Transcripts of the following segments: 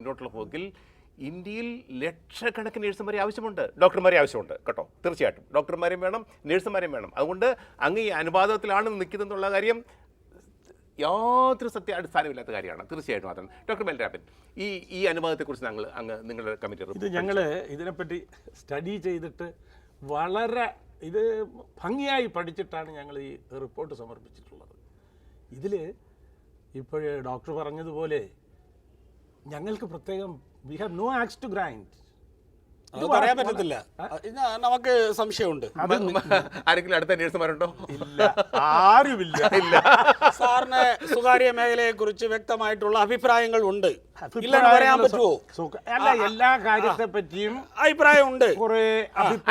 മുന്നോട്ടുള്ള പോക്കിൽ ഇന്ത്യയിൽ ലക്ഷക്കണക്കിന് നേഴ്സുമാരെ ആവശ്യമുണ്ട്, ഡോക്ടർമാരെ ആവശ്യമുണ്ട് കേട്ടോ. തീർച്ചയായിട്ടും ഡോക്ടർമാരെയും വേണം, നേഴ്സുമാരെയും വേണം. അതുകൊണ്ട് അങ്ങ് ഈ അനുപാതത്തിലാണ് നിൽക്കുന്നതെന്നുള്ള കാര്യം യാതൊരു അടിസ്ഥാനമില്ലാത്ത കാര്യമാണ്. തീർച്ചയായിട്ടും അതാണ്. ഡോക്ടർ ബൽരാമൻ, ഈ അനുപാതത്തെക്കുറിച്ച് നിങ്ങളുടെ കമ്മിറ്റി ഇത് ഞങ്ങൾ ഇതിനെപ്പറ്റി സ്റ്റഡി ചെയ്തിട്ട് വളരെ ഭംഗിയായി പഠിച്ചിട്ടാണ് ഞങ്ങൾ ഈ റിപ്പോർട്ട് സമർപ്പിച്ചിട്ടുള്ളത്. ഇതിൽ ഇപ്പോഴേ ഡോക്ടർ പറഞ്ഞതുപോലെ ഞങ്ങൾക്ക് പ്രത്യേകം we have no axe to grind. അത് പറയാൻ പറ്റത്തില്ല, നമുക്ക് സംശയമുണ്ട്. ആരെങ്കിലും അടുത്ത നേഴ്സുമാരുണ്ടോ? ഇല്ല, ആരുമില്ല. ഇല്ല. സാറിന് സ്വകാര്യ മേഖലയെ കുറിച്ച് വ്യക്തമായിട്ടുള്ള അഭിപ്രായങ്ങൾ ഉണ്ട്, ഇല്ലെന്ന് പറയാൻ പറ്റുമോ? അല്ല, എല്ലാ കാര്യത്തെ പറ്റിയും അഭിപ്രായമുണ്ട്. കുറെ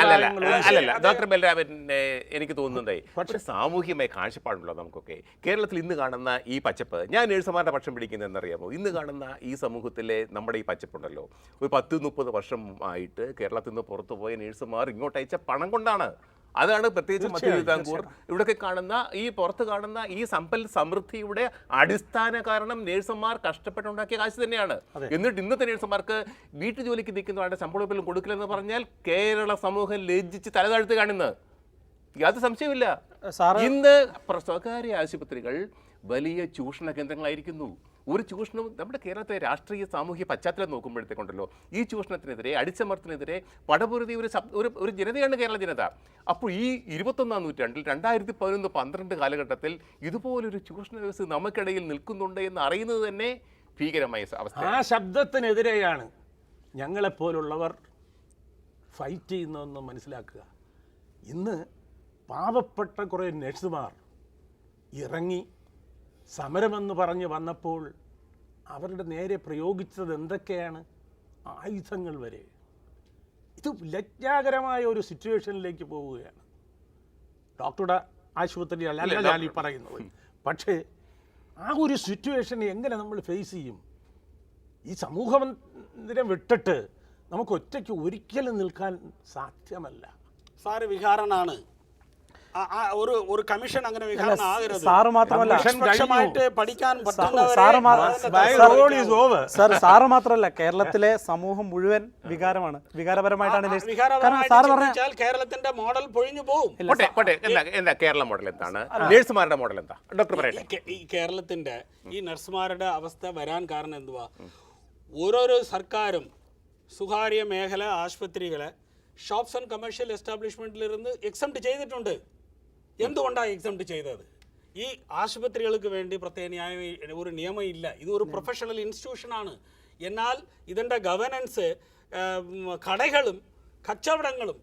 അല്ലല്ല ഡോക്ടർ ബൽരാമനെ എനിക്ക് തോന്നുന്നതേ പക്ഷെ സാമൂഹികമായ കാഴ്ചപ്പാടുണ്ടല്ലോ നമുക്കൊക്കെ. കേരളത്തിൽ ഇന്ന് കാണുന്ന ഈ പച്ചപ്പ്, ഞാൻ നേഴ്സുമാരുടെ പക്ഷം പിടിക്കുന്നതെന്നറിയാമോ? ഇന്ന് കാണുന്ന ഈ സമൂഹത്തിലെ നമ്മുടെ ഈ പച്ചപ്പുണ്ടല്ലോ, ഒരു 10-30 വർഷമായിട്ട് കേരളത്തിൽ നിന്ന് പുറത്തു പോയ നേഴ്സുമാർ ഇങ്ങോട്ട് അയച്ച പണം കൊണ്ടാണ്. അതാണ് പ്രത്യേകിച്ച് മധ്യ തിരുവിതാംകൂർ ഇവിടെയൊക്കെ കാണുന്ന ഈ പുറത്ത് കാണുന്ന ഈ സമ്പൽ സമൃദ്ധിയുടെ അടിസ്ഥാന കാരണം നേഴ്സുമാർ കഷ്ടപ്പെട്ടുണ്ടാക്കിയ കാശ് തന്നെയാണ്. എന്നിട്ട് ഇന്നത്തെ നേഴ്സുമാർക്ക് വീട്ടു ജോലിക്ക് നിൽക്കുന്നവരുടെ ശമ്പളം കൊടുക്കില്ലെന്ന് പറഞ്ഞാൽ കേരള സമൂഹം ലജ്ജിച്ച് തലതാഴ്ത്ത് കാണുന്നത് യാതൊരു സംശയമില്ല. ഇന്ന് സ്വകാര്യ ആശുപത്രികൾ വലിയ ചൂഷണ കേന്ദ്രങ്ങളായിരിക്കുന്നു. ഒരു ചൂഷണവും നമ്മുടെ കേരളത്തെ രാഷ്ട്രീയ സാമൂഹ്യ പശ്ചാത്തലം നോക്കുമ്പോഴത്തേക്കുണ്ടല്ലോ, ഈ ചൂഷണത്തിനെതിരെ അടിച്ചമർത്തിനെതിരെ പടപൊരുതി ഒരു ജനതയാണ് കേരള ജനത. അപ്പോൾ ഈ 21-ാം നൂറ്റാണ്ടിൽ 2011-12 കാലഘട്ടത്തിൽ ഇതുപോലൊരു ചൂഷണ വ്യവസ്ഥ നമുക്കിടയിൽ നിൽക്കുന്നുണ്ട് എന്ന് അറിയുന്നത് തന്നെ ഭീകരമായ അവസ്ഥ. ആ ശബ്ദത്തിനെതിരെയാണ് ഞങ്ങളെപ്പോലുള്ളവർ ഫൈറ്റ് ചെയ്യുന്നതെന്ന് മനസ്സിലാക്കുക. ഇന്ന് പാവപ്പെട്ട കുറേ നഴ്സുമാർ ഇറങ്ങി സമരമെന്ന് പറഞ്ഞ് വന്നപ്പോൾ അവരുടെ നേരെ പ്രയോഗിച്ചത് എന്തൊക്കെയാണ്? ആയുധങ്ങൾ വരെ. ഇത് ലജ്ജാകരമായ ഒരു സിറ്റുവേഷനിലേക്ക് പോവുകയാണ്. ഡോക്ടറുടെ ആശുപത്രി അല്ല ഞാൻ ഈ പറയുന്നത്. പക്ഷേ ആ ഒരു സിറ്റുവേഷൻ എങ്ങനെ നമ്മൾ ഫേസ് ചെയ്യും? ഈ സമൂഹത്തിനെ വിട്ടിട്ട് നമുക്ക് ഒറ്റയ്ക്ക് ഒരിക്കലും നിൽക്കാൻ സാധ്യമല്ല. സാറ് വികാരനാണ്. ഒരു കമ്മീഷൻ അങ്ങനെ സാറ് മാത്രമല്ല, പഠിക്കാൻ സാറ് മാത്രമല്ല, കേരളത്തിലെ സമൂഹം മുഴുവൻ വികാരമാണ്, വികാരപരമായിട്ടാണ്. കേരളത്തിന്റെ മോഡൽ പൊഴിഞ്ഞു പോകും. എന്താ കേരള മോഡൽ എന്താണ്? നഴ്സുമാരുടെ മോഡൽ എന്താ? ഡോക്ടർ പറയട്ടെ. ഈ കേരളത്തിന്റെ ഈ നഴ്സുമാരുടെ അവസ്ഥ വരാൻ കാരണം എന്തുവാ? ഓരോരോ സർക്കാരും സ്വകാര്യ മേഖല ആശുപത്രികളെ ഷോപ്സ് ആൻഡ് കമേഴ്ഷ്യൽ എസ്റ്റാബ്ലിഷ്മെന്റിലിരുന്ന് എക്സംപ്റ്റ് ചെയ്തിട്ടുണ്ട്. എന്തുകൊണ്ടാണ് എക്സംപ്റ്റ് ചെയ്തത്? ഈ ആശുപത്രികൾക്ക് വേണ്ടി പ്രത്യേക ഒരു നിയമം ഇല്ല. ഇത് ഒരു പ്രൊഫഷണൽ ഇൻസ്റ്റിറ്റ്യൂഷനാണ്. എന്നാൽ ഇതിൻ്റെ ഗവേണൻസ് കടകളും കച്ചവടങ്ങളും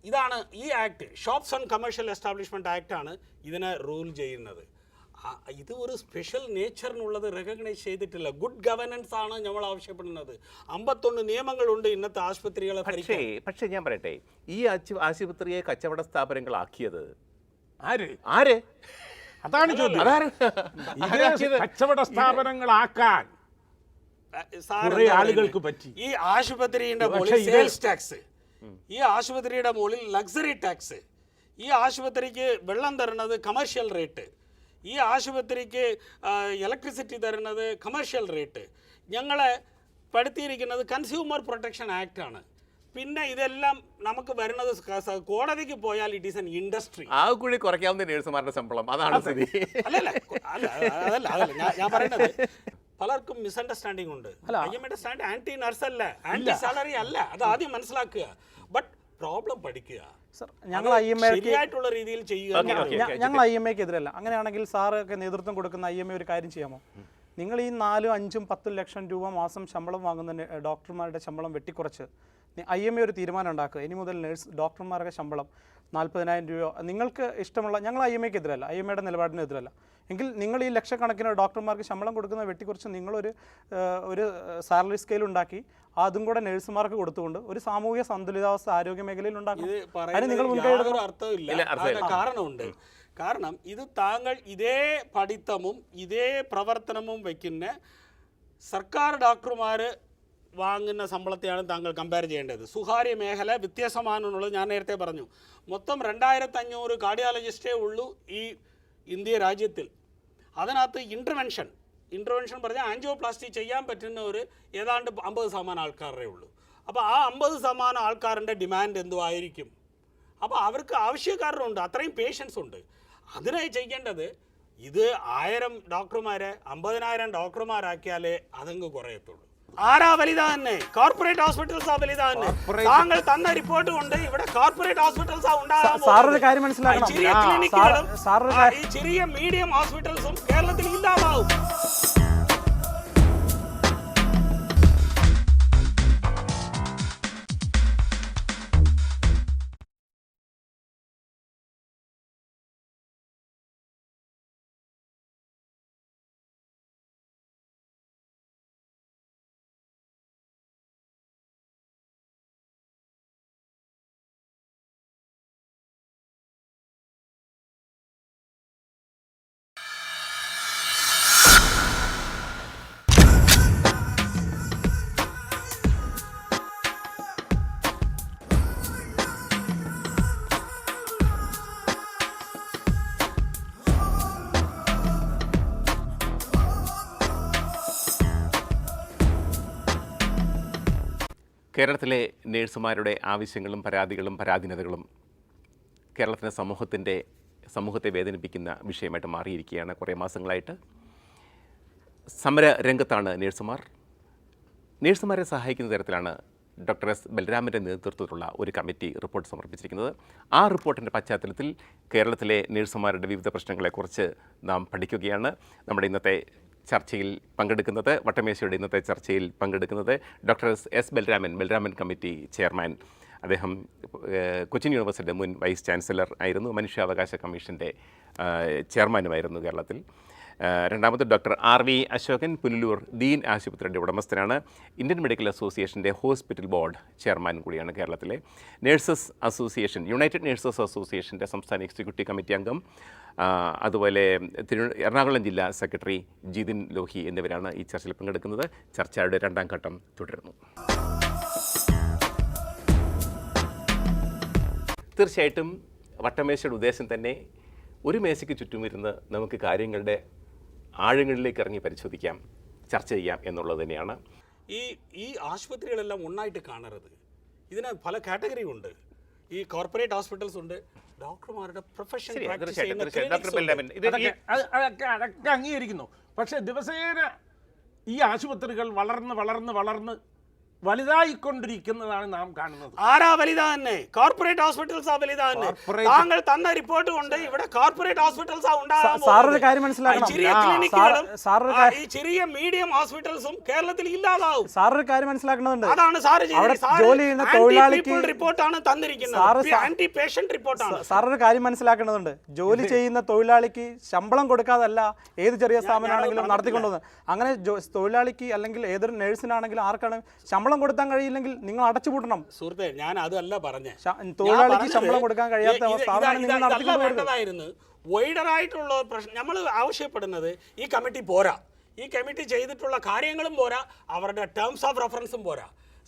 ഇതാണ് ഈ act, shops and commercial establishment ആക്റ്റാണ് ഇതിനെ റൂൾ ചെയ്യുന്നത്. ഇത് ഒരു സ്പെഷ്യൽ നേച്ചറിനുള്ളത് റെക്കഗ്നൈസ് ചെയ്തിട്ടില്ല. ഗുഡ് ഗവേണൻസ് ആണ് നമ്മൾ ആവശ്യപ്പെടുന്നത്. 51 നിയമങ്ങളുണ്ട് ഇന്നത്തെ ആശുപത്രികളെ. പക്ഷേ ഞാൻ പറയട്ടെ, ഈ ആശുപത്രിയെ കച്ചവട സ്ഥാപനങ്ങളാക്കിയത് ആര്? അതാണ് ചോദ്യം. കച്ചവട സ്ഥാപനങ്ങളാക്കാൻ ആളുകൾക്ക് പറ്റി. ഈ ആശുപത്രിയുടെ മുകളിൽ സെയിൽസ് ടാക്സ്, ഈ ആശുപത്രിയുടെ മുകളിൽ ലക്സറി ടാക്സ്, ഈ ആശുപത്രിക്ക് വെള്ളം തരുന്നത് കമേഴ്ഷ്യൽ റേറ്റ്, ഈ ആശുപത്രിക്ക് ഇലക്ട്രിസിറ്റി തരുന്നത് കമേഴ്ഷ്യൽ റേറ്റ്. ഞങ്ങളെ പെടുത്തിയിരിക്കുന്നത് കൺസ്യൂമർ പ്രൊട്ടക്ഷൻ ആക്ട് ആണ്. പിന്നെ ഇതെല്ലാം നമുക്ക് വരുന്നത് കോടതിക്ക് പോയാൽ ഇറ്റ് ഈസ് എൻ ഇൻഡസ്ട്രി. ആ കൂടി കുറയ്ക്കാവുന്ന നേഴ്സുമാരുടെ ശമ്പളം, അതാണ് സ്ഥിതി. അതല്ല ഞാൻ പറയുന്നത്. പലർക്കും മിസ്അണ്ടർസ്റ്റാൻഡിംഗ് ഉണ്ട്. IMAയുടെ സ്റ്റാൻഡ് ആന്റി നഴ്സ് അല്ല, ആന്റി സാലറി അല്ല. അത് ആദ്യം മനസ്സിലാക്കുക. ബട്ട് പ്രോബ്ലം പഠിക്കുക, ഞങ്ങൾ ശരിയായിട്ടുള്ള രീതിയിൽ ചെയ്യുക. ഞങ്ങൾ IMAയ്ക്ക് എതിരല്ല. അങ്ങനെയാണെങ്കിൽ സാറൊക്കെ നേതൃത്വം കൊടുക്കുന്ന IMA ഒരു കാര്യം ചെയ്യാമോ? നിങ്ങൾ ഈ 4, 5, 10 ലക്ഷം രൂപ മാസം ശമ്പളം വാങ്ങുന്ന ഡോക്ടർമാരുടെ ശമ്പളം വെട്ടിക്കുറച്ച് IMA ഒരു തീരുമാനം ഉണ്ടാക്കുക. ഇനി മുതൽ ഡോക്ടർമാരുടെ ശമ്പളം 40,000 രൂപ നിങ്ങൾക്ക് ഇഷ്ടമുള്ള. ഞങ്ങൾ IMAയ്ക്ക് എതിരല്ല, IMAയുടെ നിലപാടിന് എതിരല്ല. എങ്കിൽ നിങ്ങൾ ഈ ലക്ഷക്കണക്കിന് ഡോക്ടർമാർക്ക് ശമ്പളം കൊടുക്കുന്ന വെട്ടിക്കുറിച്ച് നിങ്ങളൊരു സാലറി സ്കെയിൽ ഉണ്ടാക്കി അതും കൂടെ നഴ്സുമാർക്ക് കൊടുത്തുകൊണ്ട് ഒരു സാമൂഹിക സന്തുലിതാവസ്ഥ ആരോഗ്യ മേഖലയിൽ ഉണ്ടാക്കും. അതിന് നിങ്ങൾ അർത്ഥമില്ല. കാരണമുണ്ട്. കാരണം ഇത് താങ്കൾ ഇതേ പഠിത്തമും ഇതേ പ്രവർത്തനവും വയ്ക്കുന്ന സർക്കാർ ഡോക്ടർമാർ വാങ്ങുന്ന ശമ്പളത്തെയാണ് താങ്കൾ കമ്പയർ ചെയ്യേണ്ടത്. സ്വകാര്യ മേഖല വ്യത്യാസമാണെന്നുള്ളത് ഞാൻ നേരത്തെ പറഞ്ഞു. മൊത്തം 2500 കാർഡിയോളജിസ്റ്റേ ഉള്ളൂ ഈ ഇന്ത്യ രാജ്യത്തിൽ. അതിനകത്ത് ഇൻ്റർവെൻഷൻ ഇൻ്റർവെൻഷൻ പറഞ്ഞാൽ ആൻജിയോപ്ലാസ്റ്റി ചെയ്യാൻ പറ്റുന്ന ഒരു ഏതാണ്ട് 50% ആൾക്കാരേ ഉള്ളൂ. അപ്പോൾ ആ 50% ആൾക്കാരുടെ ഡിമാൻഡ് എന്തുമായിരിക്കും? അപ്പോൾ അവർക്ക് ആവശ്യക്കാരുണ്ട്, അത്രയും പേഷ്യൻസ് ഉണ്ട്. അതിനായി ചെയ്യേണ്ടത് ഇത് 1000 ഡോക്ടർമാരെ 50,000 ഡോക്ടർമാരാക്കിയാലേ അതങ്ങ് കുറയത്തുള്ളൂ. ആരാ വലുതാന്നെ? കോർപ്പറേറ്റ് ഹോസ്പിറ്റൽസാ വലുതാന്നെ. താങ്കൾ തന്ന റിപ്പോർട്ട് കൊണ്ട് ഇവിടെ കോർപ്പറേറ്റ് ഹോസ്പിറ്റൽസാ ഉണ്ടാകാൻ സാറൊരു കാര്യം മനസ്സിലാക്കണം. ചെറിയ ക്ലിനിക്കുകളും ഈ ചെറിയ മീഡിയം ഹോസ്പിറ്റൽസും കേരളത്തിൽ ഇല്ലാതാവും. കേരളത്തിലെ നേഴ്സുമാരുടെ ആവശ്യങ്ങളും പരാതികളും പരാധീനതകളും കേരളത്തിലെ സമൂഹത്തെ വേദനിപ്പിക്കുന്ന വിഷയമായിട്ട് മാറിയിരിക്കുകയാണ്. കുറേ മാസങ്ങളായിട്ട് സമര രംഗത്താണ് നേഴ്സുമാരെ സഹായിക്കുന്ന തരത്തിലാണ് ഡോക്ടർ എസ് ബലരാമൻ്റെ നേതൃത്വത്തിലുള്ള ഒരു കമ്മിറ്റി റിപ്പോർട്ട് സമർപ്പിച്ചിരിക്കുന്നത്. ആ റിപ്പോർട്ടിൻ്റെ പശ്ചാത്തലത്തിൽ കേരളത്തിലെ നേഴ്സുമാരുടെ വിവിധ പ്രശ്നങ്ങളെക്കുറിച്ച് നാം പഠിക്കുകയാണ്. നമ്മുടെ ഇന്നത്തെ ചർച്ചയിൽ പങ്കെടുക്കുന്നത്, വട്ടമേശയുടെ ഇന്നത്തെ ചർച്ചയിൽ പങ്കെടുക്കുന്നത് doctor S Balaraman committee chairman. അദ്ദേഹം കൊച്ചിൻ യൂണിവേഴ്സിറ്റിയുടെ മുൻ വൈസ് ചാൻസലർ ആയിരുന്നു. മനുഷ്യാവകാശ കമ്മീഷൻ്റെ ചെയർമാനുമായിരുന്നു കേരളത്തിൽ. രണ്ടാമത് ഡോക്ടർ RV അശോകൻ, പുനലൂർ ദീൻ ആശുപത്രിയുടെ ഉടമസ്ഥനാണ്. ഇന്ത്യൻ മെഡിക്കൽ അസോസിയേഷൻ്റെ ഹോസ്പിറ്റൽ ബോർഡ് ചെയർമാൻ കൂടിയാണ് കേരളത്തിലെ. യുണൈറ്റഡ് നേഴ്സസ് അസോസിയേഷൻ്റെ സംസ്ഥാന എക്സിക്യൂട്ടീവ് കമ്മിറ്റി അംഗം, അതുപോലെ എറണാകുളം ജില്ലാ സെക്രട്ടറി ജിതിൻ ലോഹി എന്നിവരാണ് ഈ ചർച്ചയിൽ പങ്കെടുക്കുന്നത്. ചർച്ചയുടെ രണ്ടാം ഘട്ടം തുടരുന്നു. തീർച്ചയായിട്ടും വട്ടമേശയുടെ ഉദ്ദേശം തന്നെ ഒരു മേശയ്ക്ക് ചുറ്റുമിരുന്ന് നമുക്ക് കാര്യങ്ങളുടെ ആഴങ്ങളിലേക്ക് ഇറങ്ങി പരിശോധിക്കാം, ചർച്ച ചെയ്യാം എന്നുള്ളത് തന്നെയാണ്. ഈ ആശുപത്രികളെല്ലാം ഒന്നായിട്ട് കാണരുത്. ഇതിന് പല കാറ്റഗറി ഉണ്ട്. ഈ കോർപ്പറേറ്റ് ഹോസ്പിറ്റൽസ് ഉണ്ട്, ഡോക്ടർമാരുടെ പ്രൊഫഷൻ അതൊക്കെ അംഗീകരിക്കുന്നു. പക്ഷെ ദിവസേന ഈ ആശുപത്രികൾ വളർന്ന് വലുതായിക്കൊണ്ടിരിക്കുന്നതാണ് നാം കാണുന്നത്. ആരാ വലുതാന്നെ? കോർപ്പറേറ്റ് ഹോസ്പിറ്റൽസാ വലുതാന്നെ. താങ്കൾ തന്ന റിപ്പോർട്ട് കൊണ്ട് ഇവിടെ കോർപ്പറേറ്റ് ഹോസ്പിറ്റൽസാ ഉണ്ടാകാൻ സാറൊരു കാര്യം മനസ്സിലാക്കണം. ചെറിയ ക്ലിനിക്കുകളും ഈ ചെറിയ മീഡിയം ഹോസ്പിറ്റൽസും കേരളത്തിൽ ഇല്ലാതാവും. സാറൊരു കാര്യം മനസ്സിലാക്കുന്നുണ്ട്. അതാണ് സാറ് ജോലി ചെയ്യുന്ന തൊഴിലാളിക്ക് റിപ്പോർട്ടാണ് തന്നിരിക്കുന്നത്. ആന്റി പേഷ്യന്റ് റിപ്പോർട്ടാണ്. സാറൊരു കാര്യം മനസ്സിലാക്കേണ്ടതുണ്ട്. ജോലി ചെയ്യുന്ന തൊഴിലാളിക്ക് ശമ്പളം കൊടുക്കാതല്ല ഏത് ചെറിയ സ്ഥാപനമാണെങ്കിലും നടത്തിക്കൊണ്ടുവന്നത്. അങ്ങനെ തൊഴിലാളിക്ക് അല്ലെങ്കിൽ ഏതൊരു നേഴ്സിനാണെങ്കിലും ആർക്കാണ് ശമ്പളം കൊടുക്കാൻ കഴിയില്ലെങ്കിൽ നിങ്ങൾ അടച്ചുപൂട്ടണം. സുഹൃത്തെ, ഞാൻ അതല്ല പറഞ്ഞേ. തൊഴിലാളിക്ക് ശമ്പളം കൊടുക്കാൻ കഴിയാത്ത സ്ഥാപനം നിങ്ങൾ നടത്തിക്കൊണ്ടുവരുന്നതായിരുന്നു. വൈഡറായിട്ടുള്ള പ്രശ്നം നമ്മൾ ആവശ്യപ്പെടുന്നത് ഈ കമ്മിറ്റി പോരാ. ഈ കമ്മിറ്റി ചെയ്തിട്ടുള്ള കാര്യങ്ങളും പോരാ, അവരുടെ ടേംസ് ഓഫ് റെഫറൻസും പോരാ.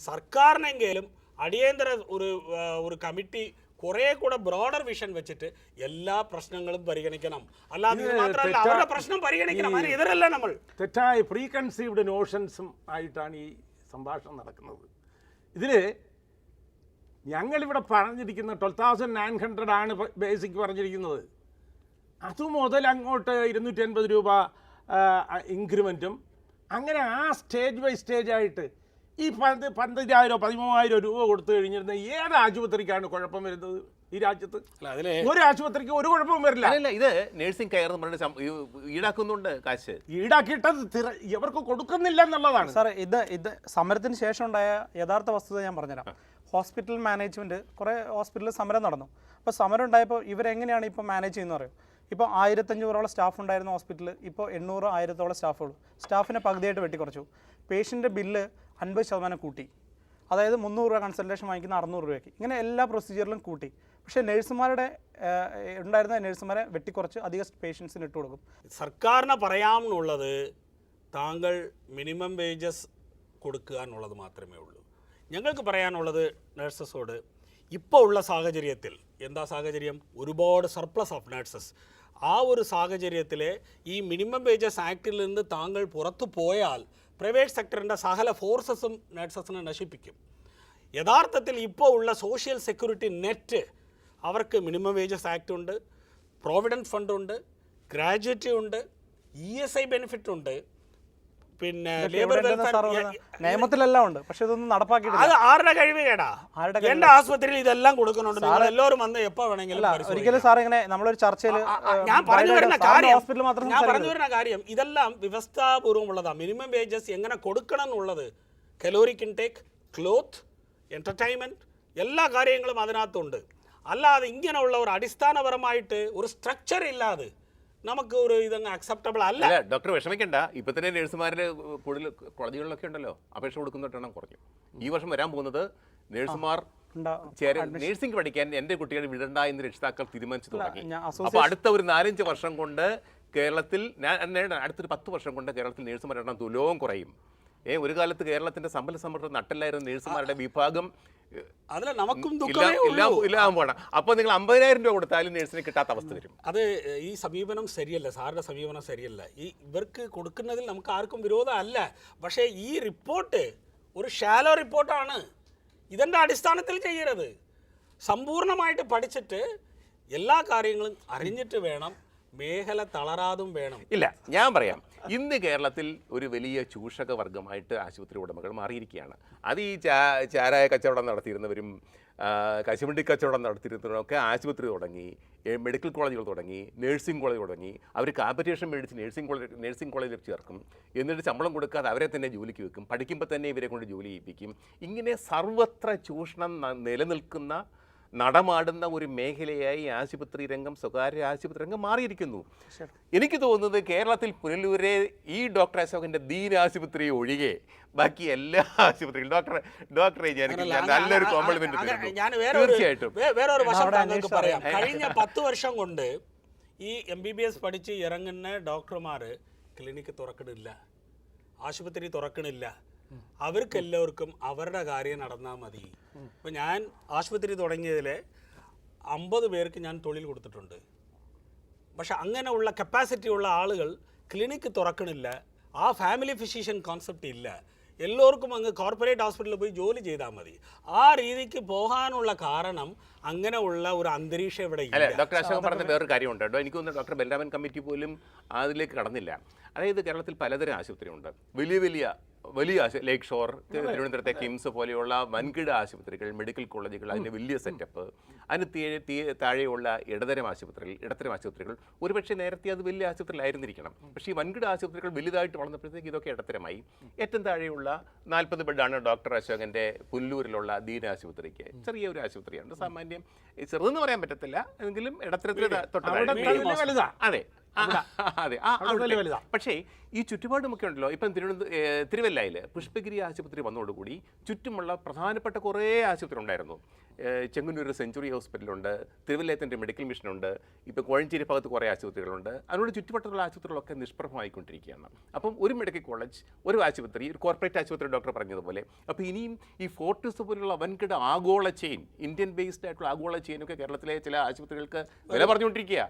സർക്കാരിനെങ്കിലും അടിയന്തര ഒരു കമ്മിറ്റി കുറേ കൂടെ ബ്രോഡർ വിഷൻ വെച്ചിട്ട് എല്ലാ പ്രശ്നങ്ങളും പരിഗണിക്കണം. അല്ലാതെ മാത്രമല്ല അവരുടെ പ്രശ്നം പരിഗണിക്കണം. അതിന് എതിരല്ല നമ്മൾ. തെറ്റായ പ്രീ കൺസീവ്ഡ് നോഷൻസും ആയിട്ടാണ് ഈ സംഭാഷണം നടക്കുന്നത്. ഇതിൽ ഞങ്ങളിവിടെ പറഞ്ഞിരിക്കുന്ന 12,900 ആണ് ബേസിക് പറഞ്ഞിരിക്കുന്നത്. അതുമുതൽ അങ്ങോട്ട് 280 രൂപ ഇൻക്രിമെൻറ്റും, അങ്ങനെ ആ സ്റ്റേജ് ബൈ സ്റ്റേജ് ആയിട്ട് ഈ 15,000 13,000 രൂപ കൊടുത്തു കഴിഞ്ഞിരുന്ന ഏത് ആശുപത്രിക്കാണ് കുഴപ്പം വരുന്നത് ഈ രാജ്യത്ത്? ഒരു ആശുപത്രിക്ക് ഒരു കുഴപ്പവും വരില്ല. ഇത് നഴ്സിംഗ് കെയർ ഈടാക്കുന്നുണ്ട്. കാശ് ഈടാക്കിയിട്ടത് ഇവർക്ക് കൊടുക്കുന്നില്ല എന്നുള്ളതാണ്. സാർ, ഇത് സമരത്തിന് ശേഷം ഉണ്ടായ യഥാർത്ഥ വസ്തുത ഞാൻ പറഞ്ഞുതരാം. ഹോസ്പിറ്റൽ മാനേജ്മെൻറ്റ് കുറേ ഹോസ്പിറ്റലിൽ സമരം നടന്നു. അപ്പോൾ സമരം ഉണ്ടായപ്പോൾ ഇവരെങ്ങനെയാണ് ഇപ്പോൾ മാനേജ് ചെയ്യുന്നത് അറിയും? ഇപ്പോൾ 1500ഓളം സ്റ്റാഫ് ഉണ്ടായിരുന്ന ഹോസ്പിറ്റലിൽ ഇപ്പോൾ 800-1000ഓളം സ്റ്റാഫുള്ളൂ. സ്റ്റാഫിനെ പകുതിയായിട്ട് വെട്ടിക്കുറച്ചു. പേഷ്യൻ്റെ ബില്ല് 50% കൂട്ടി. അതായത് 300 രൂപ കൺസൾട്ടേഷൻ വാങ്ങിക്കുന്ന 600 രൂപയ്ക്ക്. ഇങ്ങനെ എല്ലാ പ്രൊസീജിയറിലും കൂട്ടി. പക്ഷേ ഉണ്ടായിരുന്ന നഴ്സുമാരെ വെട്ടിക്കുറച്ച് അധികം പേഷ്യൻസിന് ഇട്ട് കൊടുക്കും. സർക്കാരിന് പറയാമെന്നുള്ളത് താങ്കൾ മിനിമം വേജസ് കൊടുക്കുക എന്നുള്ളത് മാത്രമേ ഉള്ളൂ. ഞങ്ങൾക്ക് പറയാനുള്ളത് നഴ്സസോട് ഇപ്പോൾ ഉള്ള സാഹചര്യത്തിൽ എന്താ സാഹചര്യം? ഒരുപാട് സർപ്ലസ് ഓഫ് നഴ്സസ്. ആ ഒരു സാഹചര്യത്തിൽ ഈ മിനിമം വേജസ് ആക്ടിൽ നിന്ന് താങ്കൾ പുറത്തു പോയാൽ പ്രൈവറ്റ് സെക്ടറിൻ്റെ സകല ഫോഴ്സസും നഴ്സസിനെ നശിപ്പിക്കും. യഥാർത്ഥത്തിൽ ഇപ്പോൾ ഉള്ള സോഷ്യൽ സെക്യൂരിറ്റി നെറ്റ് അവർക്ക് മിനിമം വേജസ് ആക്ട് ഉണ്ട്, പ്രോവിഡൻറ്റ് ഫണ്ട് ഉണ്ട്, ഗ്രാജുവേറ്റി ഉണ്ട്, ESI ബെനിഫിറ്റ് ഉണ്ട്, പിന്നെ ലേബർ വെൽഫെയർ നിയമത്തിലെല്ലാം ഉണ്ട്. പക്ഷെ ഇതൊന്നും നടപ്പാക്കിയിട്ടില്ല. അത് ആരുടെ കഴിവ് കേടാ? എൻ്റെ ആശുപത്രിയിൽ ഇതെല്ലാം കൊടുക്കുന്നുണ്ട്. നിങ്ങൾ എല്ലാവരും വന്ന് എപ്പോൾ വേണമെങ്കിലും ഒരിക്കലും സാർ ഇങ്ങനെ നമ്മളൊരു ചർച്ചയിൽ ഞാൻ പറഞ്ഞു വരുന്ന കാര്യം ഹോസ്പിറ്റൽ മാത്രം ഞാൻ പറഞ്ഞു വരുന്ന കാര്യം ഇതെല്ലാം വ്യവസ്ഥാപൂർവമുള്ളതാണ്. മിനിമം വേജസ് എങ്ങനെ കൊടുക്കണം എന്നുള്ളത്, കലോറിക് ഇൻടേക്ക്, ക്ലോത്ത്, എന്റർടൈൻമെന്റ്, എല്ലാ കാര്യങ്ങളും അതിനകത്തുണ്ട്. അല്ലാതെ ഇങ്ങനെയുള്ള ഒരു അടിസ്ഥാനപരമായിട്ട് ഒരു സ്ട്രക്ചർ ഇല്ലാതെ നമുക്ക് ഒരു ഇതങ്ങ് അക്സെപ്റ്റബിൾ അല്ല. ഡോക്ടർ വിഷമിക്കണ്ട. ഇപ്പൊ തന്നെ നഴ്സുമാരുടെ കൂടുതൽ കോളേജുകളിലൊക്കെ ഉണ്ടല്ലോ അപേക്ഷ കൊടുക്കുന്നതിന്റെ എണ്ണം കുറഞ്ഞു. ഈ വർഷം വരാൻ പോകുന്നത് നഴ്സുമാർ നഴ്സിംഗ് പഠിക്കാൻ എൻ്റെ കുട്ടികളെ വിടണ്ട എന്ന് രക്ഷിതാക്കൾ തീരുമാനിച്ചു തുടങ്ങി. അപ്പോൾ അടുത്ത ഒരു 4-5 വർഷം കൊണ്ട് കേരളത്തിൽ അടുത്തൊരു 10 വർഷം കൊണ്ട് കേരളത്തിൽ നഴ്സുമാരുടെ എണ്ണം തുലോം കുറയും. ഒരു കാലത്ത് കേരളത്തിന്റെ സമ്പൽ സമൃദ്ധ നട്ടല്ലായിരുന്ന നഴ്സുമാരുടെ വിഭാഗം അതിൽ നമുക്കും ഇല്ലാതെ പോകണം. അപ്പോൾ നിങ്ങൾ 50,000 രൂപ കൊടുത്താലും നഴ്സിന് കിട്ടാത്ത അവസ്ഥ വരും. അത് ഈ സമീപനം ശരിയല്ല, സാറിൻ്റെ സമീപനം ശരിയല്ല. ഇവർക്ക് കൊടുക്കുന്നതിൽ നമുക്ക് ആർക്കും വിരോധമല്ല. പക്ഷേ ഈ റിപ്പോർട്ട് ഒരു ഷാലോ റിപ്പോർട്ടാണ്. ഇതിൻ്റെ അടിസ്ഥാനത്തിൽ ചെയ്യരുത്. സമ്പൂർണ്ണമായിട്ട് പഠിച്ചിട്ട് എല്ലാ കാര്യങ്ങളും അറിഞ്ഞിട്ട് വേണം, മേഖല തളരാതും വേണം. ഇല്ല, ഞാൻ പറയാം, ഇന്ന് കേരളത്തിൽ ഒരു വലിയ ചൂഷക വർഗമായിട്ട് ആശുപത്രി ഉടമകൾ മാറിയിരിക്കുകയാണ്. അത് ഈ ചാരായ കച്ചവടം നടത്തിയിരുന്നവരും കശുവണ്ടി കച്ചവടം നടത്തിയിരുന്നവരൊക്കെ ആശുപത്രി തുടങ്ങി, മെഡിക്കൽ കോളേജുകൾ തുടങ്ങി, നഴ്സിംഗ് കോളേജ് തുടങ്ങി. അവർ കാമ്പറ്റീഷൻ മേടിച്ച് നഴ്സിംഗ് കോളേജിൽ ചേർക്കും. എന്നിട്ട് ശമ്പളം കൊടുക്കാതെ അവരെ തന്നെ ജോലിക്ക് വെക്കും. പഠിക്കുമ്പോൾ തന്നെ ഇവരെ കൊണ്ട് ജോലി ചെയ്യിപ്പിക്കും. ഇങ്ങനെ സർവത്ര ചൂഷണം നിലനിൽക്കുന്ന നടമാടുന്ന ഒരു മേഖലയായി ആശുപത്രി രംഗം, സ്വകാര്യ ആശുപത്രി രംഗം മാറിയിരിക്കുന്നു. എനിക്ക് തോന്നുന്നത് കേരളത്തിൽ പുനലൂരെ ഈ ഡോക്ടർ അശോകന്റെ ദീൻ ആശുപത്രി ഒഴികെ ബാക്കി എല്ലാ ആശുപത്രികളും ഡോക്ടറെ നല്ലൊരു കോംപ്ലിമെന്റ് തീർച്ചയായിട്ടും. വേറൊരു വശം താങ്കൾക്ക് പറയാം. കഴിഞ്ഞ 10 വർഷം കൊണ്ട് ഈ MBBS പഠിച്ച് ഇറങ്ങുന്ന ഡോക്ടർമാർ ക്ലിനിക്ക് തുറക്കണില്ല, ആശുപത്രി തുറക്കണില്ല. അവർക്കെല്ലാവർക്കും അവരുടെ കാര്യം നടന്നാൽ മതി. ഇപ്പം ഞാൻ ആശുപത്രി തുടങ്ങിയതിൽ 50 പേർക്ക് ഞാൻ തൊഴിൽ കൊടുത്തിട്ടുണ്ട്. പക്ഷെ അങ്ങനെയുള്ള കപ്പാസിറ്റി ഉള്ള ആളുകൾ ക്ലിനിക്ക് തുറക്കണില്ല. ആ ഫാമിലി ഫിസിഷ്യൻ കോൺസെപ്റ്റ് ഇല്ല. എല്ലാവർക്കും അങ്ങ് കോർപ്പറേറ്റ് ഹോസ്പിറ്റലിൽ പോയി ജോലി ചെയ്താൽ മതി. ആ രീതിക്ക് പോകാനുള്ള കാരണം അങ്ങനെയുള്ള ഒരു അന്തരീക്ഷം ഇവിടെ ഇല്ല. ഡോക്ടർ അശോകൻ പറഞ്ഞ വേറൊരു കാര്യമുണ്ട് കേട്ടോ. എനിക്ക് തോന്നുന്നു ഡോക്ടർ ബലരാമൻ കമ്മിറ്റി പോലും അതിലേക്ക് കടന്നില്ല. അതായത് കേരളത്തിൽ പലതരം ആശുപത്രിയുണ്ട്. വലിയ ലേക്ക് ഷോർ, തിരുവനന്തപുരത്തെ കിംസ് പോലെയുള്ള വൻകിട ആശുപത്രികൾ, മെഡിക്കൽ കോളേജുകൾ, അതിൻ്റെ വലിയ സെറ്റപ്പ്. അതിന് താഴെയുള്ള ഇടത്തരം ആശുപത്രികൾ ഒരുപക്ഷെ നേരത്തെ അത് വലിയ ആശുപത്രിയിലായിരുന്നിരിക്കണം. പക്ഷേ ഈ വൻകിട ആശുപത്രികൾ വലുതായിട്ട് വളർന്നപ്പോഴത്തേക്ക് ഇതൊക്കെ ഇടത്തരമായി. ഏറ്റവും താഴെയുള്ള 40 ബെഡാണ് ഡോക്ടർ അശോകൻ്റെ പുല്ലൂരിലുള്ള ദീന ആശുപത്രിക്ക്. ചെറിയ ഒരു ആശുപത്രിയാണ്. സാമാന്യം ചെറുതെന്ന് പറയാൻ പറ്റത്തില്ല, എങ്കിലും ഇടത്തരത്തിൽ അതെ. പക്ഷേ ഈ ചുറ്റുപാടുമൊക്കെ ഉണ്ടല്ലോ. ഇപ്പം തിരുവല്ലയിൽ പുഷ്പഗിരി ആശുപത്രി വന്നതോടുകൂടി ചുറ്റുമുള്ള പ്രധാനപ്പെട്ട കുറേ ആശുപത്രി ഉണ്ടായിരുന്നു. ചെങ്ങന്നൂർ സെഞ്ചുറി ഹോസ്പിറ്റലുണ്ട്, തിരുവല്ലയത്തിൻ്റെ മെഡിക്കൽ മിഷനുണ്ട്, ഇപ്പോൾ കോഴഞ്ചേരി ഭാഗത്ത് കുറേ ആശുപത്രികളുണ്ട്. അതിനോട് ചുറ്റുവട്ടത്തുള്ള ആശുപത്രികളൊക്കെ നിഷ്പ്രഭമായിക്കൊണ്ടിരിക്കുകയാണ്. അപ്പം ഒരു മെഡിക്കൽ കോളേജ്, ഒരു ആശുപത്രി, ഒരു കോർപ്പറേറ്റ് ആശുപത്രി ഡോക്ടർ പറഞ്ഞതുപോലെ. അപ്പോൾ ഇനിയും ഈ ഫോർട്ടിസ് പോലുള്ള വൻകിട ആഗോള ചെയിൻ, ഇന്ത്യൻ ബേസ്ഡ് ആയിട്ടുള്ള ആഗോള ചെയിനൊക്കെ കേരളത്തിലെ ചില ആശുപത്രികൾക്ക് വില പറഞ്ഞുകൊണ്ടിരിക്കുക.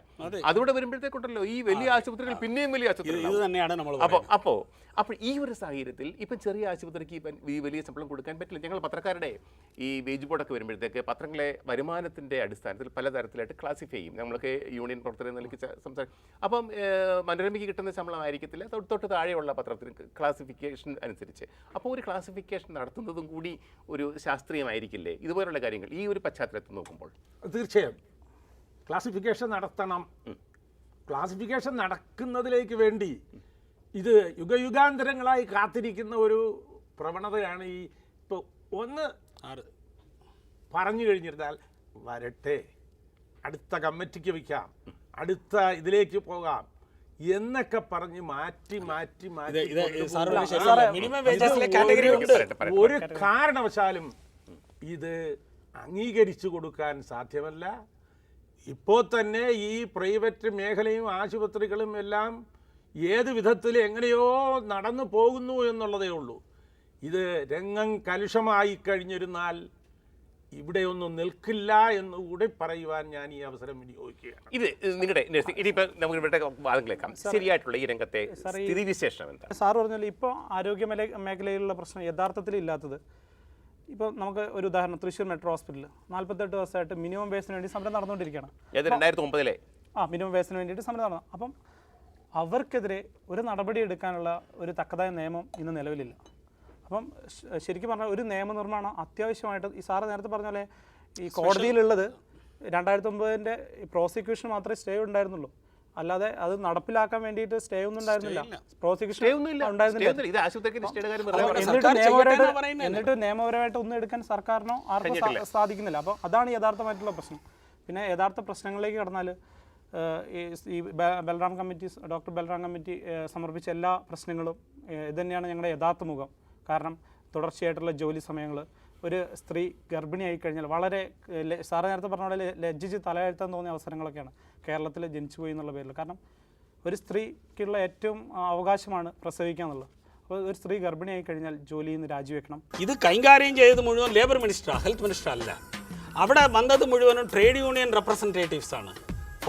അതുകൂടെ വരുമ്പോഴത്തേക്കുണ്ടല്ലോ ഈ വലിയ ആശുപത്രികൾ പിന്നെയും വലിയ ആശുപത്രി. അപ്പോൾ ഈ ഒരു സാഹചര്യത്തിൽ ഇപ്പം ചെറിയ ആശുപത്രിക്ക് ഇപ്പം ഈ വലിയ ശമ്പളം കൊടുക്കാൻ പറ്റില്ല. ഞങ്ങൾ പത്രക്കാരുടെ ഈ വേജ് ബോർഡൊക്കെ വരുമ്പോഴത്തേക്ക് പത്രങ്ങളെ വരുമാനത്തിൻ്റെ അടിസ്ഥാനത്തിൽ പലതരത്തിലായിട്ട് ക്ലാസിഫൈ ചെയ്യും. നമ്മളൊക്കെ യൂണിയൻ പ്രവർത്തകരെ നിലയ്ക്ക് സംസാരിക്കും. അപ്പം മനോരമയ്ക്ക് കിട്ടുന്ന ശമ്പളം ആയിരിക്കത്തില്ല, തൊട്ട് താഴെയുള്ള പത്രത്തിന് ക്ലാസിഫിക്കേഷൻ അനുസരിച്ച്. അപ്പോൾ ഒരു ക്ലാസിഫിക്കേഷൻ നടത്തുന്നതും കൂടി ഒരു ശാസ്ത്രീയമായിരിക്കില്ലേ ഇതുപോലുള്ള കാര്യങ്ങൾ ഈ ഒരു പശ്ചാത്തലത്തിൽ നോക്കുമ്പോൾ? തീർച്ചയായും ക്ലാസിഫിക്കേഷൻ നടത്തണം. ക്ലാസിഫിക്കേഷൻ നടക്കുന്നതിലേക്ക് വേണ്ടി ഇത് യുഗയുഗാന്തരങ്ങളായി കാത്തിരിക്കുന്ന ഒരു പ്രവണതയാണ്. ഈ ഇപ്പോൾ ഒന്ന് പറഞ്ഞു കഴിഞ്ഞിരുന്നാൽ വരട്ടെ, അടുത്ത കമ്മിറ്റിക്ക് വയ്ക്കാം, അടുത്ത ഇതിലേക്ക് പോകാം എന്നൊക്കെ പറഞ്ഞ് മാറ്റി ഒരു കാരണവശാലും ഇത് അംഗീകരിച്ചു കൊടുക്കാൻ സാധ്യമല്ല. ഇപ്പോൾ തന്നെ ഈ പ്രൈവറ്റ് മേഖലയും ആശുപത്രികളും എല്ലാം ഏത് വിധത്തിൽ എങ്ങനെയോ നടന്നു പോകുന്നു എന്നുള്ളതേ ഉള്ളൂ. ഇത് രംഗം കലുഷമായി കഴിഞ്ഞിരുന്നാൽ ഇവിടെയൊന്നും നിൽക്കില്ല എന്നുകൂടി പറയുവാൻ ഞാൻ ഈ അവസരം വിനിയോഗിക്കുകയാണ്. ഇത് നിങ്ങളുടെ ഇനിയിപ്പോൾ നമുക്ക് ഇവിടെ വാദങ്ങളേക്കാം, ശരിയായിട്ടുള്ള ഈ രംഗത്തെ സ്ഥിതിവിശേഷം എന്താ? സാർ പറഞ്ഞാൽ ഇപ്പോൾ ആരോഗ്യ മേഖലയിലുള്ള പ്രശ്നം യഥാർത്ഥത്തിൽ ഇല്ലാത്തത്, ഇപ്പോൾ നമുക്ക് ഒരു ഉദാഹരണം, തൃശ്ശൂർ മെട്രോ ഹോസ്പിറ്റലിൽ 48 ദിവസമായിട്ട് മിനിമം വേസിന് വേണ്ടി സമരം നടന്നുകൊണ്ടിരിക്കുകയാണ്. 2009 മിനിമം വേസിന് വേണ്ടിയിട്ട് സമരം നടന്നു. അപ്പം അവർക്കെതിരെ ഒരു നടപടി എടുക്കാനുള്ള ഒരു തക്കതായ നിയമം ഇന്ന് നിലവിലില്ല. അപ്പം ശരിക്കും പറഞ്ഞാൽ ഒരു നിയമനിർമ്മാണം അത്യാവശ്യമായിട്ട്, ഈ സാറ് നേരത്തെ പറഞ്ഞാലേ ഈ കോടതിയിലുള്ളത് 2009 പ്രോസിക്യൂഷൻ മാത്രമേ സ്റ്റേ ഉണ്ടായിരുന്നുള്ളൂ, അല്ലാതെ അത് നടപ്പിലാക്കാൻ വേണ്ടിയിട്ട് സ്റ്റേ ഒന്നും ഉണ്ടായിരുന്നില്ല. പ്രോസിക്യൂഷൻ എന്നിട്ട് നിയമപരമായിട്ട് ഒന്നും എടുക്കാൻ സർക്കാരിനോ ആർക്കും സാധിക്കുന്നില്ല. അപ്പോൾ അതാണ് യഥാർത്ഥമായിട്ടുള്ള പ്രശ്നം. പിന്നെ യഥാർത്ഥ പ്രശ്നങ്ങളിലേക്ക് കടന്നാൽ ഈ Balram committee, doctor Balram committee സമർപ്പിച്ച എല്ലാ പ്രശ്നങ്ങളും ഇതുതന്നെയാണ് ഞങ്ങളുടെ യഥാർത്ഥ മുഖം. കാരണം തുടർച്ചയായിട്ടുള്ള ജോലി സമയങ്ങൾ, ഒരു സ്ത്രീ ഗർഭിണിയായി കഴിഞ്ഞാൽ വളരെ സാറ് നേരത്തെ പറഞ്ഞ പോലെ ലജ്ജിച്ച് തലയെഴുത്താൻ തോന്നിയ അവസരങ്ങളൊക്കെയാണ് കേരളത്തിൽ ജനിച്ചുപോയി എന്നുള്ള പേരിൽ. കാരണം ഒരു സ്ത്രീക്കുള്ള ഏറ്റവും അവകാശമാണ് പ്രസവിക്കുക എന്നുള്ളത്. അപ്പോൾ ഒരു സ്ത്രീ ഗർഭിണിയായി കഴിഞ്ഞാൽ ജോലിയിൽ നിന്ന് രാജിവെക്കണം. ഇത് കൈകാര്യം ചെയ്തത് മുഴുവൻ ലേബർ മിനിസ്റ്റർ, ഹെൽത്ത് മിനിസ്റ്റർ അല്ല. അവിടെ വന്നത് മുഴുവനും ട്രേഡ് യൂണിയൻ റെപ്രസെൻറ്റേറ്റീവ്സ് ആണ്.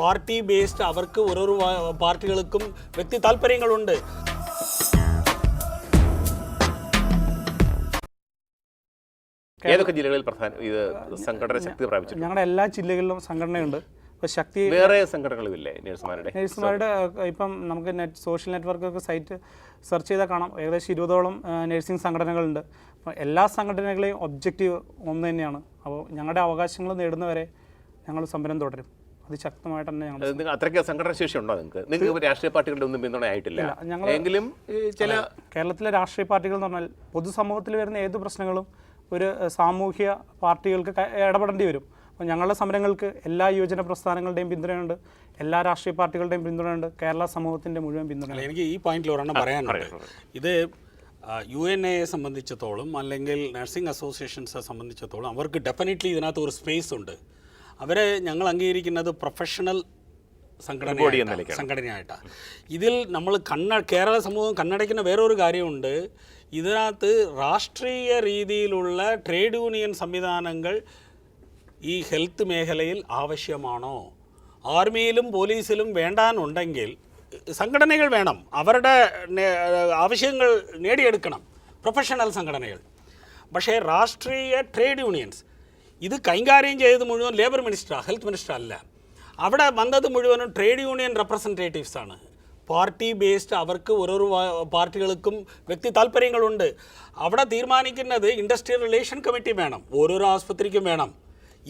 പാർട്ടി ബേസ്ഡ്, അവർക്ക് ഓരോരോ പാർട്ടികൾക്കും വ്യക്തി താല്പര്യങ്ങളുണ്ട്. ഏതൊക്കെ ജില്ലകളിൽ ഇത് സംഘടന ശക്തി പ്രാപിച്ചു? ഞങ്ങളുടെ എല്ലാ ജില്ലകളിലും സംഘടനയുണ്ട്. ഇപ്പോൾ ശക്തി വേറെ സംഘടനകളുമില്ലേ നഴ്സുമാരുടെ? ഇപ്പം നമുക്ക് സോഷ്യൽ നെറ്റ്വർക്കൊക്കെ സൈറ്റ് സെർച്ച് ചെയ്താൽ കാണാം, ഏകദേശം 20ഓളം നഴ്സിംഗ് സംഘടനകളുണ്ട്. അപ്പോൾ എല്ലാ സംഘടനകളെയും ഒബ്ജക്റ്റീവ് ഒന്ന് തന്നെയാണ്. അപ്പോൾ ഞങ്ങളുടെ അവകാശങ്ങൾ നേടുന്നവരെ ഞങ്ങൾ സമരം തുടരും. അത് ശക്തമായിട്ട് തന്നെ ഞങ്ങൾ. അത്രയ്ക്ക് സംഘടന ശേഷി ഉണ്ടോ നിങ്ങൾക്ക്? രാഷ്ട്രീയ പാർട്ടികളുടെ ഒന്നും പിന്തുണ ആയിട്ടില്ല എങ്കിലും ചില കേരളത്തിലെ രാഷ്ട്രീയ പാർട്ടികൾ എന്ന് പറഞ്ഞാൽ പൊതുസമൂഹത്തിൽ വരുന്ന ഏത് പ്രശ്നങ്ങളും ഒരു സാമൂഹ്യ പാർട്ടികൾക്ക് ഇടപെടേണ്ടി വരും. അപ്പോൾ ഞങ്ങളുടെ സമരങ്ങൾക്ക് എല്ലാ യുവജന പ്രസ്ഥാനങ്ങളുടെയും പിന്തുണയുണ്ട്, എല്ലാ രാഷ്ട്രീയ പാർട്ടികളുടെയും പിന്തുണയുണ്ട്, കേരള സമൂഹത്തിൻ്റെ മുഴുവൻ പിന്തുണ. എനിക്ക് ഈ പോയിന്റിൽ ഒരെണ്ണം പറയാനുണ്ട്. ഇത് UNA സംബന്ധിച്ചിടത്തോളം അല്ലെങ്കിൽ നഴ്സിംഗ് അസോസിയേഷൻസെ സംബന്ധിച്ചിടത്തോളം അവർക്ക് ഡെഫിനറ്റ്ലി ഇതിനകത്ത് ഒരു സ്പേസ് ഉണ്ട്. അവരെ ഞങ്ങൾ അംഗീകരിക്കുന്നത് പ്രൊഫഷണൽ സംഘടനയായിട്ടാണ്. ഇതിൽ നമ്മൾ കേരള സമൂഹം കണ്ണടയ്ക്കുന്ന വേറൊരു കാര്യമുണ്ട്. ഇതിനകത്ത് രാഷ്ട്രീയ രീതിയിലുള്ള ട്രേഡ് യൂണിയൻ സംവിധാനങ്ങൾ ഈ ഹെൽത്ത് മേഖലയിൽ ആവശ്യമാണോ? ആർമിയിലും പോലീസിലും വേണ്ടാനുണ്ടെങ്കിൽ സംഘടനകൾ വേണം, അവരുടെ ആവശ്യങ്ങൾ നേടിയെടുക്കണം പ്രൊഫഷണൽ സംഘടനകൾ. പക്ഷേ രാഷ്ട്രീയ ട്രേഡ് യൂണിയൻസ് ഇത് കൈകാര്യം ചെയ്തത് മുഴുവൻ ലേബർ മിനിസ്റ്റർ, ഹെൽത്ത് മിനിസ്റ്റർ അല്ല. അവിടെ വന്നത് മുഴുവനും ട്രേഡ് യൂണിയൻ റെപ്രസെൻറ്റേറ്റീവ്സ് ആണ്. പാർട്ടി ബേസ്ഡ്, അവർക്ക് ഓരോരോ പാർട്ടികൾക്കും വ്യക്തി താല്പര്യങ്ങളുണ്ട്. അവിടെ തീരുമാനിക്കുന്നത് ഇൻഡസ്ട്രിയൽ റിലേഷൻ കമ്മിറ്റി വേണം, ഓരോരോ ആസ്പത്രിക്കും വേണം.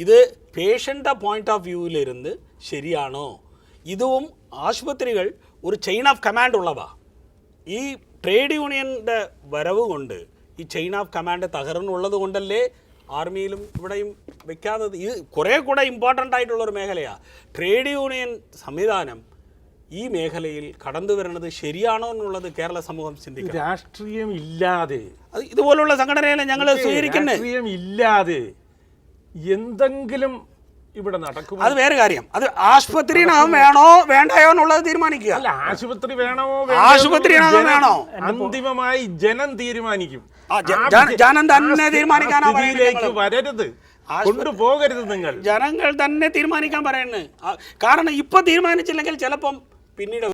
ഇത് പേഷ്യൻ്റെ പോയിന്റ് ഓഫ് വ്യൂവിലിരുന്ന് ശരിയാണോ? ഇതും ആശുപത്രികൾ ഒരു ചെയിൻ ഓഫ് കമാൻഡ് ഉള്ളതാ. ഈ ട്രേഡ് യൂണിയൻ്റെ വരവ് കൊണ്ട് ഈ ചെയിൻ ഓഫ് കമാൻഡ് തകർന്നുള്ളത് കൊണ്ടല്ലേ ആർമിയിലും ഇവിടെയും വെക്കാത്തത്. ഇത് കുറേ കൂടെ ഇമ്പോർട്ടൻ്റ് ആയിട്ടുള്ളൊരു മേഖലയാണ്. ട്രേഡ് യൂണിയൻ സംവിധാനം ഈ മേഖലയിൽ കടന്നു വരുന്നത് ശരിയാണോ എന്നുള്ളത് കേരള സമൂഹം ചിന്തിക്കും. രാഷ്ട്രീയം ഇല്ലാതെ അത് ഇതുപോലുള്ള സംഘടനകളെ ഞങ്ങൾ സ്വീകരിക്കുന്നത്. രാഷ്ട്രീയം ഇല്ലാതെ എന്തെങ്കിലും ഇവിടെ നടക്കും, അത് വേറെ കാര്യം. അത് ആശുപത്രിയിനകം വേണോ വേണ്ടയോ എന്നുള്ളത് തീരുമാനിക്കുക. അല്ല, ആശുപത്രി വേണോ ആശുപത്രിയിനകം വേണോ അന്തിമമായി ജനം തീരുമാനിക്കും. ജനം തന്നെ തീരുമാനിക്കാനാ വരരുത്, കൊണ്ടുപോകരുത്. നിങ്ങൾ ജനങ്ങൾ തന്നെ തീരുമാനിക്കാൻ പറയുന്നത്. കാരണം ഇപ്പൊ തീരുമാനിച്ചില്ലെങ്കിൽ ചിലപ്പം പിന്നീട്